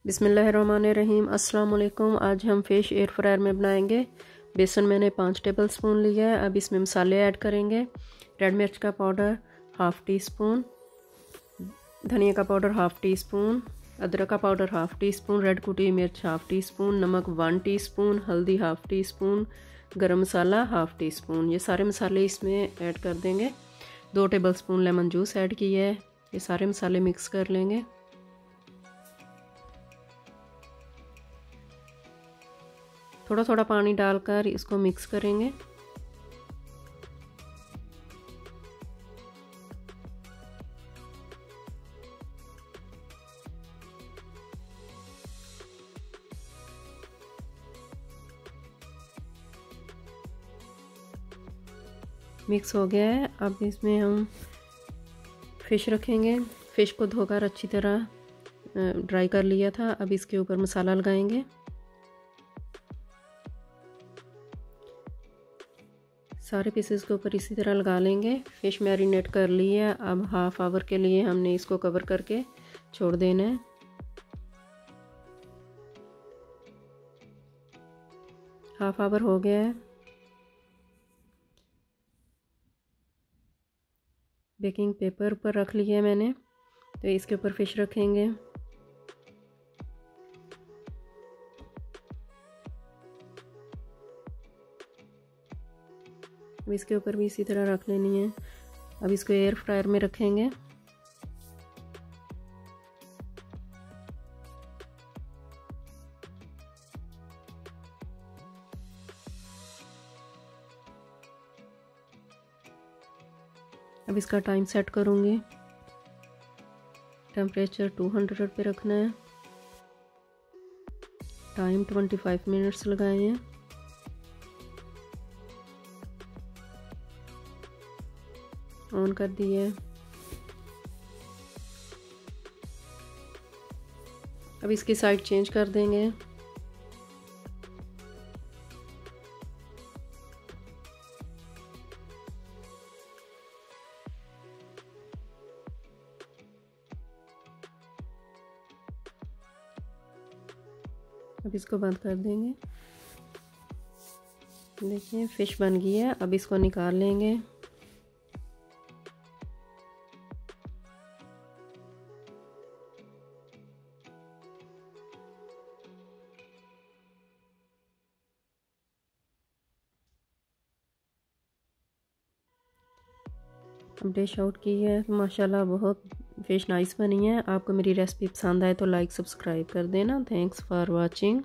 बिस्मिल्लाहिर्रहमानिर्रहीम। अस्सलाम वालेकुम। आज हम फ़िश एयर फ्रायर में बनाएंगे। बेसन मैंने 5 टेबलस्पून लिया है। अब इसमें मसाले ऐड करेंगे। रेड मिर्च का पाउडर हाफ़ टी स्पून, धनिया का पाउडर हाफ़ टी स्पून, अदरक का powder half tea spoon, red कुटी मिर्च हाफ़ टी स्पून, नमक 1 टीस्पून, हल्दी हाफ़ टी स्पून, गरम मसाला हाफ़ टी स्पून। ये सारे मसाले इसमें ऐड कर देंगे। 2 टेबलस्पून लेमन जूस ऐड किया है। ये सारे मसाले मिक्स कर लेंगे। थोड़ा थोड़ा पानी डालकर इसको मिक्स करेंगे। मिक्स हो गया है। अब इसमें हम फ़िश रखेंगे। फ़िश को धोकर अच्छी तरह ड्राई कर लिया था। अब इसके ऊपर मसाला लगाएंगे। सारे पीसेस के ऊपर इसी तरह लगा लेंगे। फ़िश मैरिनेट कर ली है। अब हाफ़ आवर के लिए हमने इसको कवर करके छोड़ देना है। हाफ़ आवर हो गया है। बेकिंग पेपर पर रख लिया है मैंने, तो इसके ऊपर फ़िश रखेंगे। अब इसके ऊपर भी इसी तरह रख लेनी है। अब इसको एयर फ्रायर में रखेंगे। अब इसका टाइम सेट करूँगी। टेम्परेचर 200 पे रखना है। टाइम 25 मिनट्स लगाए हैं। ऑन कर दिए। अब इसकी साइड चेंज कर देंगे। अब इसको बंद कर देंगे। देखिए फ़िश बन गई है। अब इसको निकाल लेंगे। अब डिश आउट की है। माशाल्लाह बहुत फ़िश नाइस बनी है। आपको मेरी रेसिपी पसंद आए तो लाइक सब्सक्राइब कर देना। Thanks for watching.